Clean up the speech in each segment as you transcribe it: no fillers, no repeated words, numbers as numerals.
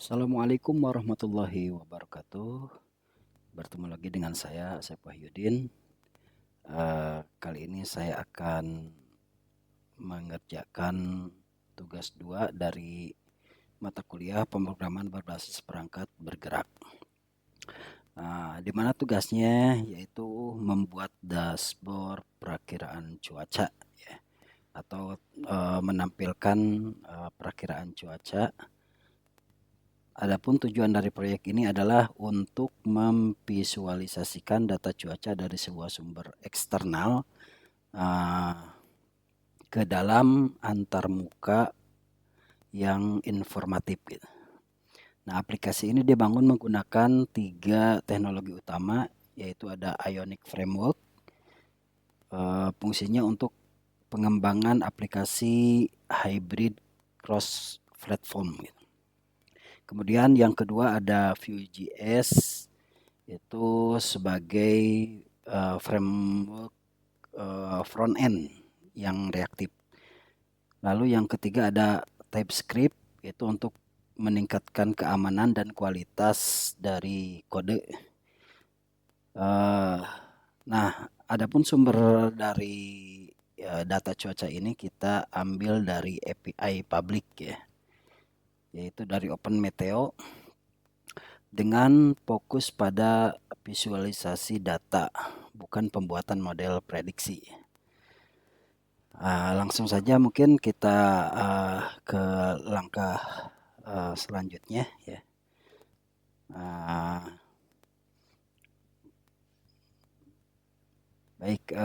Assalamualaikum warahmatullahi wabarakatuh. Bertemu lagi dengan saya, Asep Wahyudin. Kali ini saya akan mengerjakan tugas 2 dari mata kuliah pemrograman berbasis perangkat bergerak. Di mana tugasnya yaitu membuat dashboard perakiraan cuaca ya, atau menampilkan perakiraan cuaca. Adapun tujuan dari proyek ini adalah untuk memvisualisasikan data cuaca dari sebuah sumber eksternal uh, ke dalam antarmuka yang informatif gitu. Nah, aplikasi ini dibangun menggunakan 3 teknologi utama, yaitu ada Ionic Framework, fungsinya untuk pengembangan aplikasi hybrid cross platform gitu. Kemudian yang kedua ada Vue.js, itu sebagai framework front end yang reaktif. Lalu yang ketiga ada TypeScript, itu untuk meningkatkan keamanan dan kualitas dari kode. Nah, adapun sumber dari data cuaca ini kita ambil dari API public ya, yaitu dari OpenMeteo, dengan fokus pada visualisasi data, bukan pembuatan model prediksi. Langsung saja mungkin kita ke langkah selanjutnya ya. Baik,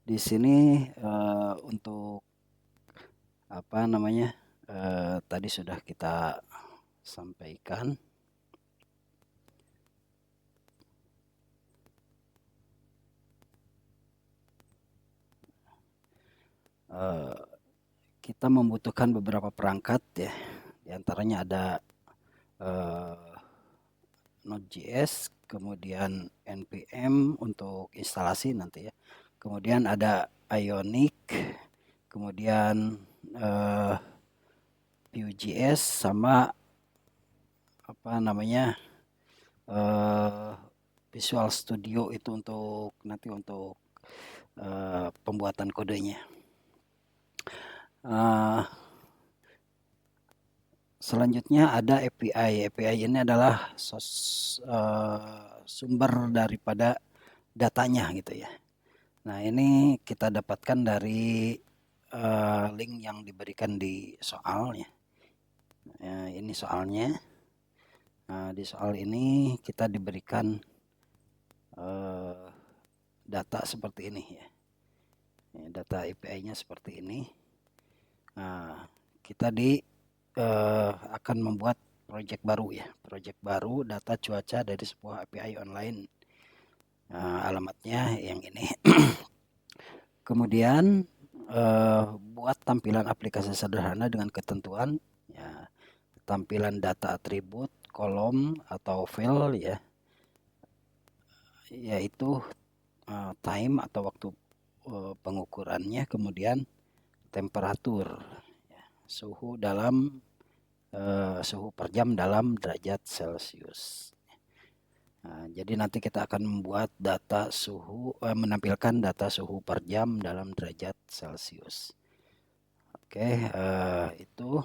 di sini untuk apa namanya tadi sudah kita sampaikan. Kita membutuhkan beberapa perangkat ya. Di antaranya ada Node.js, kemudian npm untuk instalasi nanti ya. Kemudian ada Ionic, kemudian Vue.js sama apa namanya Visual Studio itu untuk nanti untuk pembuatan kodenya. Selanjutnya ada API. API ini adalah sumber daripada datanya gitu ya. Nah, ini kita dapatkan dari link yang diberikan di soalnya. Ini soalnya. Nah, di soal ini kita diberikan data seperti ini ya. Data API-nya seperti ini. Nah, kita akan membuat project baru ya. Project baru data cuaca dari sebuah API online. Alamatnya yang ini. Kemudian buat tampilan aplikasi sederhana dengan ketentuan ya, tampilan data atribut, kolom atau file ya, yaitu time atau waktu pengukurannya, kemudian temperatur ya, suhu per jam dalam derajat Celcius. Nah, jadi nanti kita akan membuat data suhu, menampilkan data suhu per jam dalam derajat Celcius. Oke, itu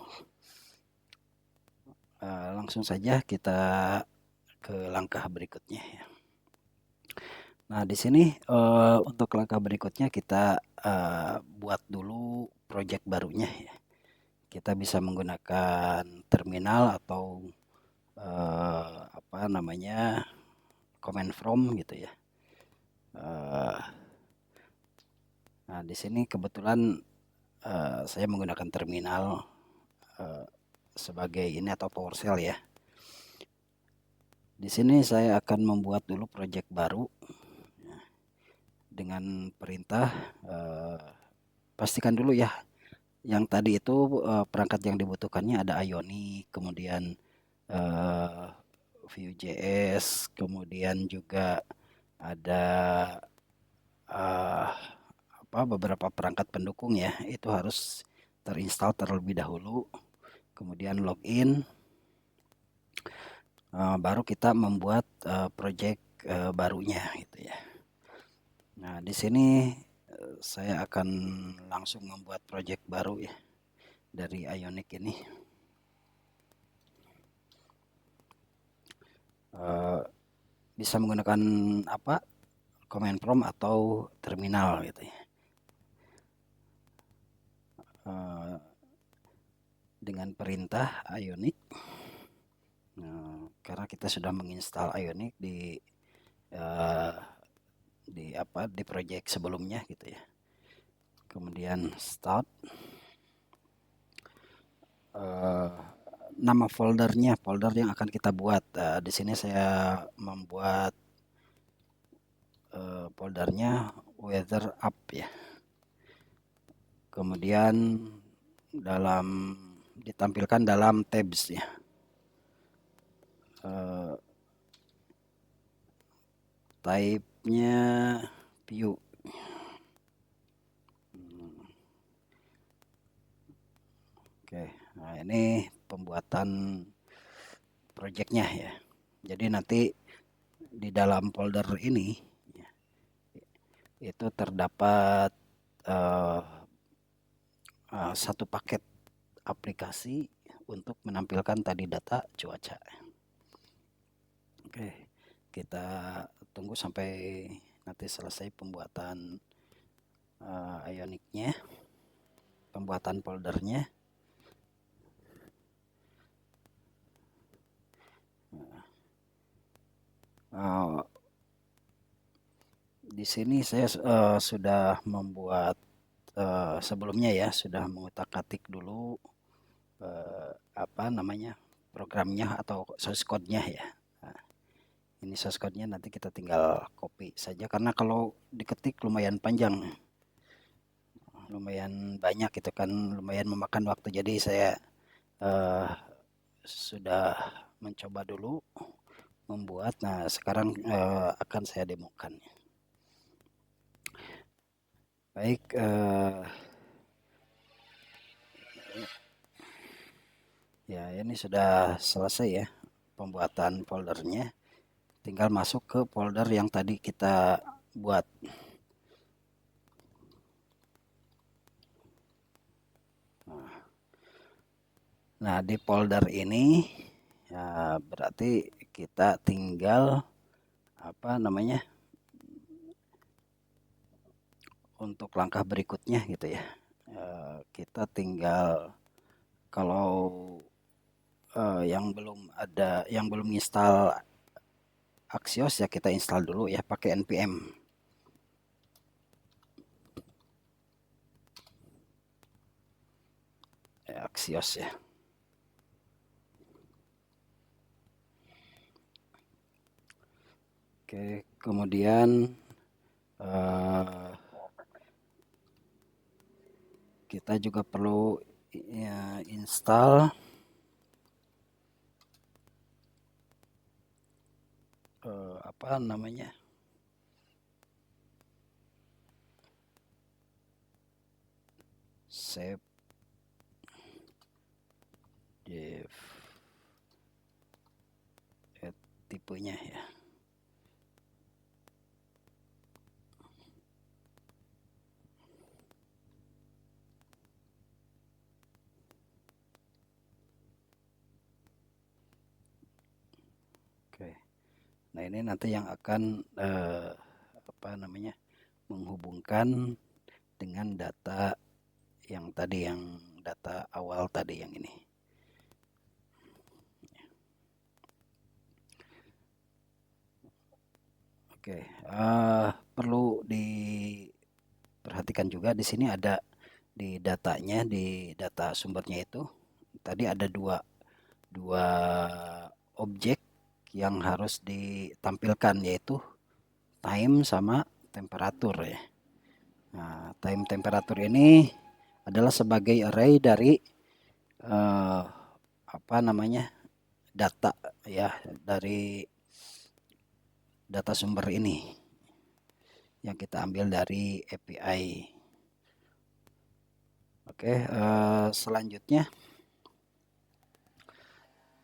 langsung saja kita ke langkah berikutnya ya. Nah, di sini untuk langkah berikutnya kita buat dulu project barunya ya. Kita bisa menggunakan terminal atau apa namanya command from gitu ya. Nah, di sini kebetulan saya menggunakan terminal sebagai ini atau PowerShell ya. Di sini saya akan membuat dulu project baru dengan perintah pastikan dulu ya. Yang tadi itu perangkat yang dibutuhkannya ada Ionic, kemudian Vue.js, kemudian juga ada beberapa perangkat pendukung ya. Itu harus terinstall terlebih dahulu, kemudian login, baru kita membuat project barunya gitu ya. Nah, di sini saya akan langsung membuat project baru ya dari Ionic ini. Bisa menggunakan apa? Command prompt atau terminal gitu ya. Dengan perintah Ionic. Karena kita sudah menginstal Ionic di project sebelumnya gitu ya. Kemudian start, nama folder yang akan kita buat. Di sini saya membuat foldernya weather up ya. Kemudian ditampilkan dalam tabs ya. Type-nya view. Oke, nah ini pembuatan projectnya ya. Jadi nanti di dalam folder ini ya, itu terdapat satu paket aplikasi untuk menampilkan tadi data cuaca. Oke, kita tunggu sampai nanti selesai pembuatan Ionicnya, pembuatan foldernya. Di sini saya sudah membuat sebelumnya ya, sudah mengutak-atik dulu programnya atau source code-nya ya. Nah, ini source code-nya nanti kita tinggal copy saja karena kalau diketik lumayan panjang, lumayan banyak gitu kan, lumayan memakan waktu. Jadi saya sudah mencoba dulu membuat. Nah, sekarang akan saya demokan. Baik, ya ini sudah selesai ya pembuatan foldernya. Tinggal masuk ke folder yang tadi kita buat. Nah, di folder ini ya berarti kita tinggal untuk langkah berikutnya gitu ya. Kita tinggal kalau yang belum install Axios ya kita install dulu ya pakai npm. Axios ya. Oke, kemudian kita juga perlu ya, install save dev tipenya ya. Oke. Nah, ini nanti yang akan menghubungkan dengan data yang tadi, yang data awal tadi yang ini. Oke, perlu diperhatikan juga di sini ada di datanya, di data sumbernya itu tadi ada dua objek yang harus ditampilkan, yaitu time sama temperatur ya. Nah, time temperatur ini adalah sebagai array dari data ya, dari data sumber ini yang kita ambil dari API. Oke, selanjutnya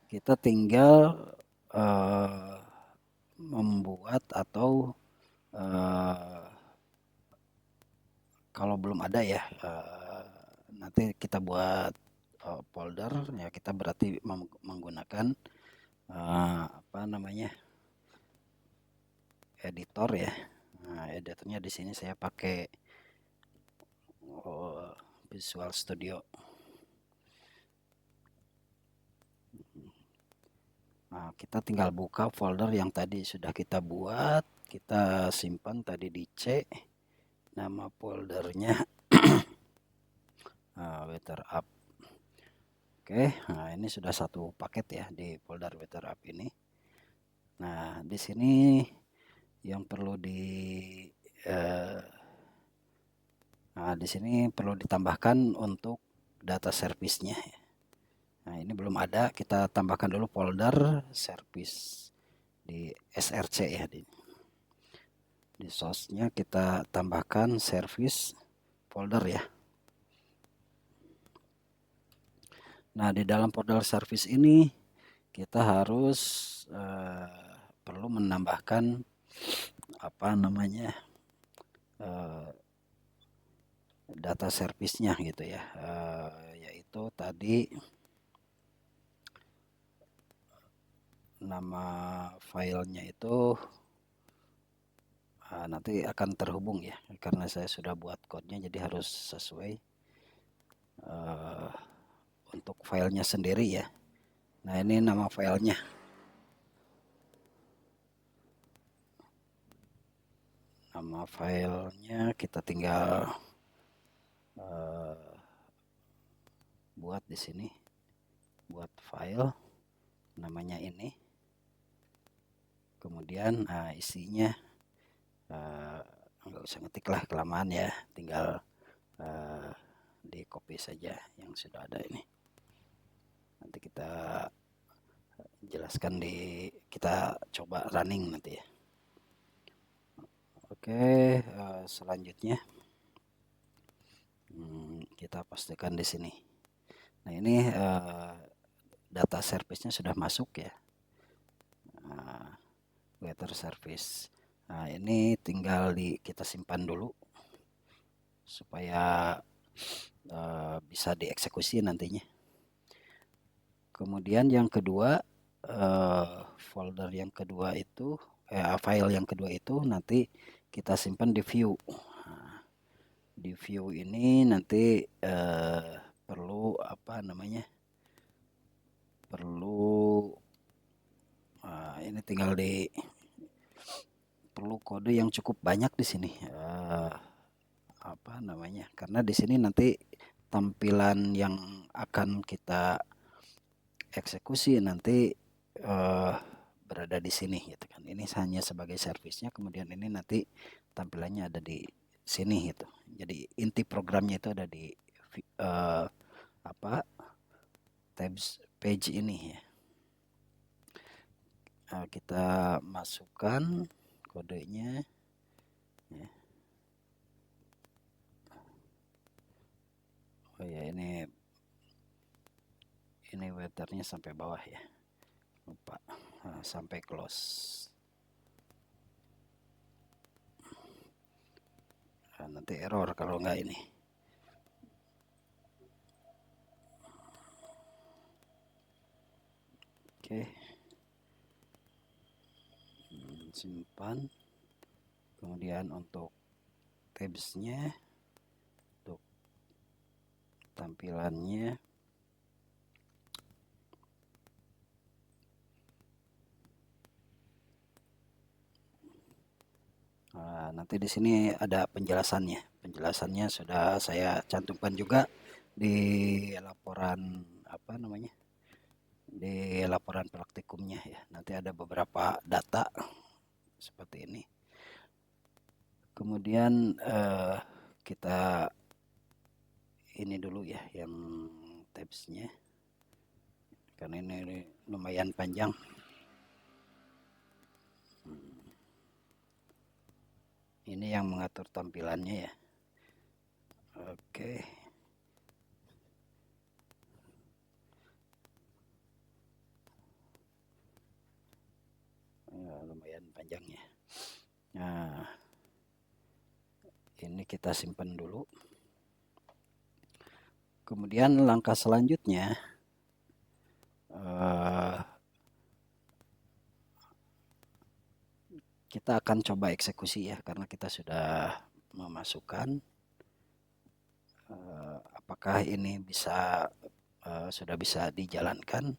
kita tinggal membuat atau kalau belum ada ya, nanti kita buat folder ya, kita berarti menggunakan apa namanya, editor ya. Nah, editornya di sini saya pakai Visual Studio. Nah, kita tinggal buka folder yang tadi sudah kita buat, kita simpan tadi di C, nama foldernya Weather Up. Oke, nah ini sudah satu paket ya di folder Weather Up ini. Nah, di sini yang perlu eh, di sini perlu ditambahkan untuk data service-nya. Nah, ini belum ada, kita tambahkan dulu folder service di SRC ya, di source-nya kita tambahkan service folder ya. Nah, di dalam folder service ini kita harus perlu menambahkan apa namanya, data service-nya gitu ya, yaitu tadi nama filenya itu nanti akan terhubung ya, karena saya sudah buat code-nya jadi harus sesuai untuk filenya sendiri ya. Nah, ini nama filenya. Nama filenya kita tinggal buat di sini, buat file namanya ini. Kemudian isinya nggak usah ngetik lah, kelamaan ya, tinggal di copy saja yang sudah ada ini. Nanti kita jelaskan kita coba running nanti ya. Oke, selanjutnya kita pastikan di sini. Nah, ini data service-nya sudah masuk ya. Weather service. Nah, ini tinggal kita simpan dulu supaya bisa dieksekusi nantinya. Kemudian yang kedua, folder yang kedua itu, file yang kedua itu nanti kita simpan di view. Nah, di view ini nanti perlu apa namanya? Perlu ini tinggal perlu kode yang cukup banyak di sini. Apa namanya? Karena di sini nanti tampilan yang akan kita eksekusi nanti berada di sini gitu kan. Ini hanya sebagai servisnya, kemudian ini nanti tampilannya ada di sini gitu. Jadi inti programnya itu ada di apa tabs page ini ya. Kita masukkan kodenya ya. Oh ya, ini weathernya sampai bawah ya, lupa. Sampai close. Nanti error kalau nggak ini. Oke, simpan. Kemudian untuk tabsnya, untuk tampilannya, nanti di sini ada penjelasannya. Penjelasannya sudah saya cantumkan juga di laporan apa namanya, di laporan praktikumnya ya. Nanti ada beberapa data seperti ini. Kemudian kita ini dulu ya yang tabsnya, karena ini lumayan panjang. Ini yang mengatur tampilannya ya. Oke. lumayan panjangnya. Nah, ini kita simpan dulu. Kemudian langkah selanjutnya kita akan coba eksekusi ya, karena kita sudah memasukkan apakah ini sudah bisa dijalankan.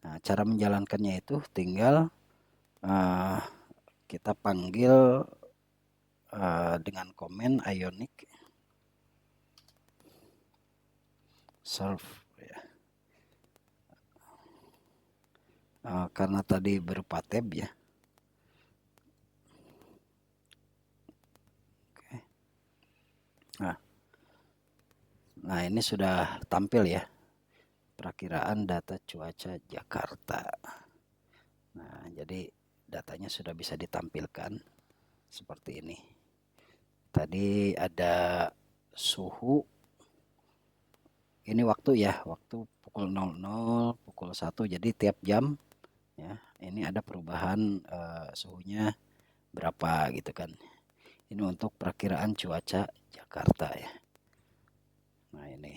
Nah, cara menjalankannya itu tinggal kita panggil dengan komen ionic serve ya. Karena tadi berupa tab ya. Oke. Nah, ini sudah tampil ya, perakiraan data cuaca Jakarta. Nah, jadi datanya sudah bisa ditampilkan seperti ini. Tadi ada suhu, ini waktu ya, waktu pukul 00, pukul 1, jadi tiap jam ya, ini ada perubahan suhunya berapa gitu kan. Ini untuk perakiraan cuaca Jakarta ya. Nah, ini.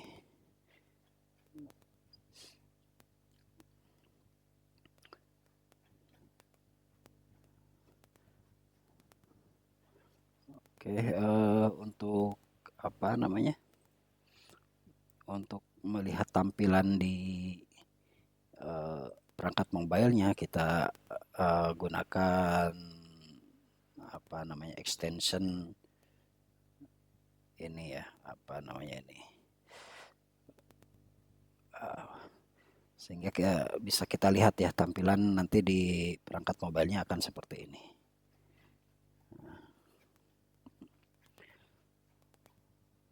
Oke, untuk apa namanya? Untuk melihat tampilan di perangkat mobilenya kita gunakan apa namanya extension ini ya, apa namanya ini, sehingga bisa kita lihat ya tampilan nanti di perangkat mobilenya akan seperti ini.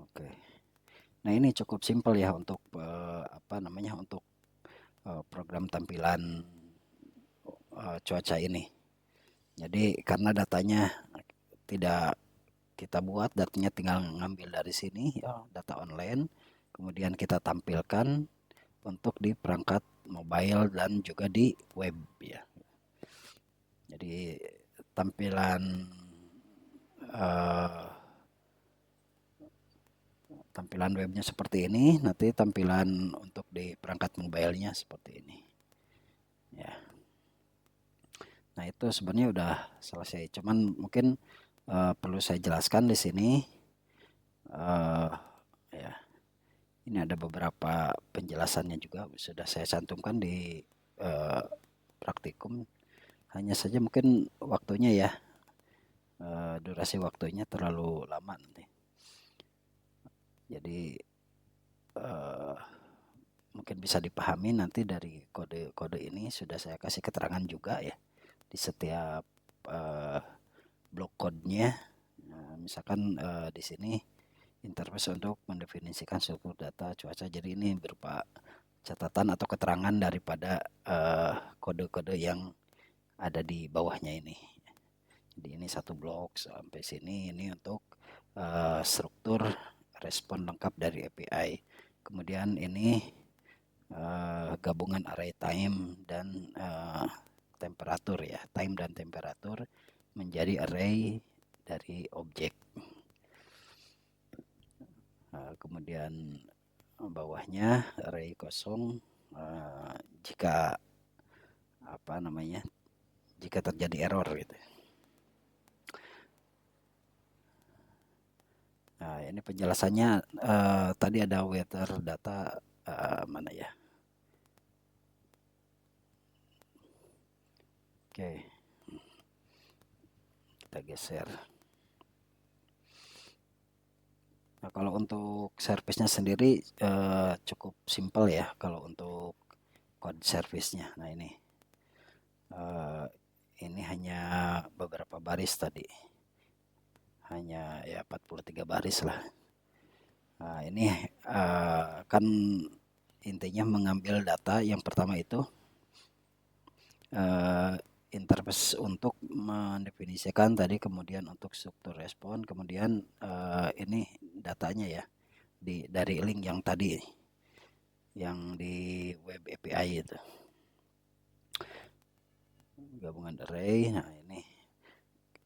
Oke, nah ini cukup simpel ya untuk apa namanya, untuk program tampilan cuaca ini. Jadi karena datanya tidak kita buat, datanya tinggal ngambil dari sini ya, data online, kemudian kita tampilkan untuk di perangkat mobile dan juga di web ya. Jadi tampilan tampilan webnya seperti ini, nanti tampilan untuk di perangkat mobilenya seperti ini ya. Nah, itu sebenarnya udah selesai, cuman mungkin perlu saya jelaskan di sini ya. Ini ada beberapa penjelasannya juga sudah saya cantumkan di praktikum. Hanya saja mungkin waktunya ya, durasi waktunya terlalu lama nanti. Jadi mungkin bisa dipahami nanti dari kode-kode ini sudah saya kasih keterangan juga ya di setiap blok code-nya. Nah, misalkan di sini interface untuk mendefinisikan struktur data cuaca. Jadi ini berupa catatan atau keterangan daripada kode-kode yang ada di bawahnya ini. Jadi ini satu blok sampai sini, ini untuk struktur respon lengkap dari API. Kemudian ini gabungan array time dan temperatur ya, time dan temperatur menjadi array dari objek. Kemudian bawahnya array kosong jika apa namanya, jika terjadi error gitu. Nah, ini penjelasannya tadi ada weather data mana ya? Oke, kita geser. Nah, kalau untuk service-nya sendiri cukup simpel ya kalau untuk code service-nya. Nah, ini hanya beberapa baris tadi. Hanya ya 43 baris lah. Nah, ini kan intinya mengambil data yang pertama itu interface untuk mendefinisikan tadi, kemudian untuk struktur respon, kemudian ini datanya ya dari link yang tadi yang di web API itu, gabungan array. Nah, ini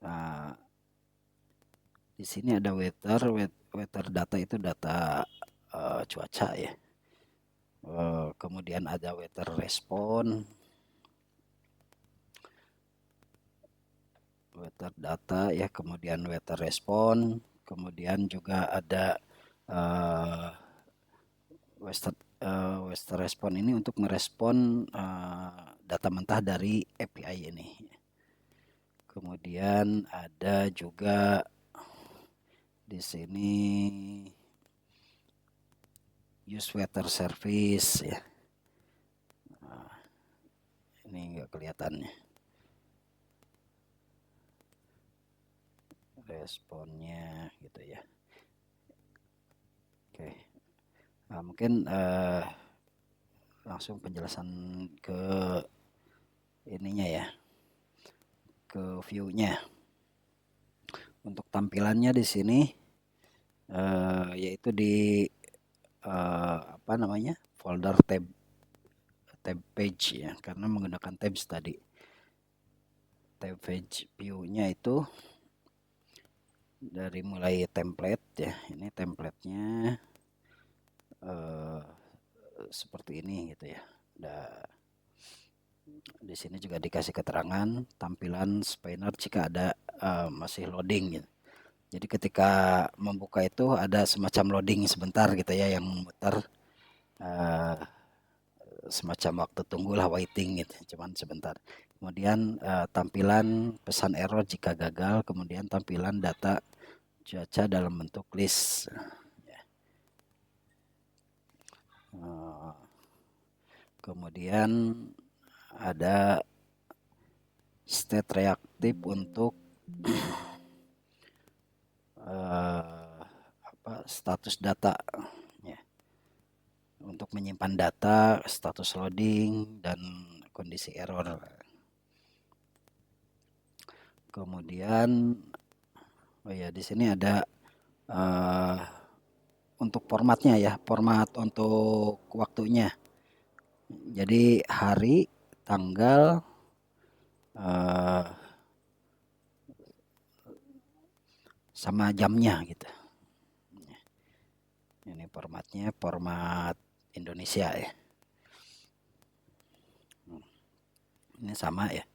Nah, di sini ada weather data itu data cuaca ya. Kemudian ada weather response, weather data ya, kemudian weather response, kemudian juga ada uh, weather response ini untuk merespon data mentah dari API ini. Kemudian ada juga di sini use weather service ya. Ini enggak kelihatannya responnya gitu ya. Oke. Nah, mungkin langsung penjelasan ke ininya ya, ke view-nya. Untuk tampilannya di sini yaitu di apa namanya, folder tab page ya, karena menggunakan tabs tadi. Tab page view-nya itu dari mulai template ya, ini templatenya seperti ini gitu ya. Di sini juga dikasih keterangan tampilan spinner jika ada masih loading gitu. Jadi ketika membuka itu ada semacam loading sebentar gitu ya, yang memutar semacam waktu tunggulah, waiting gitu, cuman sebentar. Kemudian tampilan pesan error jika gagal, kemudian tampilan data cuaca dalam bentuk list. Kemudian ada state reaktif untuk status data ya, untuk menyimpan data, status loading dan kondisi error. Kemudian oh ya, di sini ada untuk formatnya ya, format untuk waktunya. Jadi hari, tanggal, sama jamnya gitu. Ini formatnya format Indonesia ya. Ini sama ya,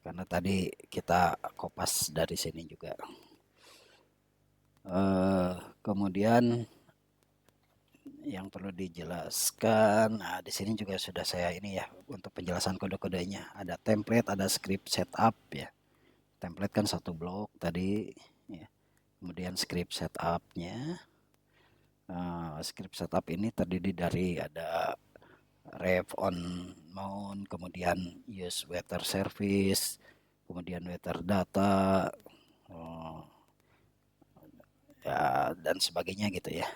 karena tadi kita kopas dari sini juga. Kemudian yang perlu dijelaskan, nah di sini juga sudah saya ini ya, untuk penjelasan kode-kodenya. Ada template, ada script setup ya. Template kan satu blok tadi ya. Kemudian script setupnya. Script setup ini terdiri dari ada ref on mount, kemudian use weather service, kemudian weather data, ya, dan sebagainya gitu ya.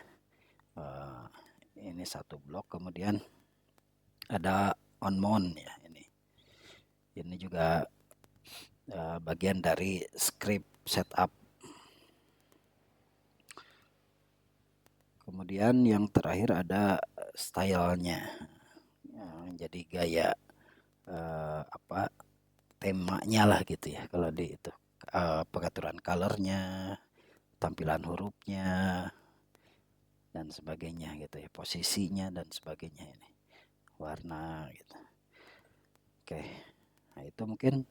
Ini satu blok, kemudian ada on mount ya, ini juga bagian dari script setup. Kemudian yang terakhir ada stylenya, jadi gaya apa, temanya lah gitu ya, kalau di itu pengaturan colornya, tampilan hurufnya dan sebagainya gitu ya, posisinya dan sebagainya, ini warna gitu. Oke, nah itu mungkin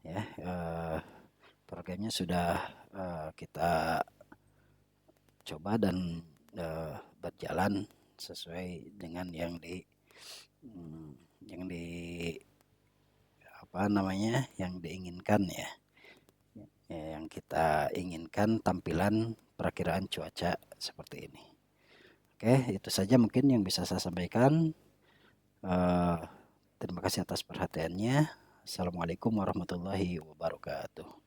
ya programnya sudah kita coba dan berjalan sesuai dengan yang di apa namanya, yang diinginkan ya, yang kita inginkan tampilan perakiraan cuaca seperti ini. Oke, itu saja mungkin yang bisa saya sampaikan. Terima kasih atas perhatiannya. Assalamualaikum warahmatullahi wabarakatuh.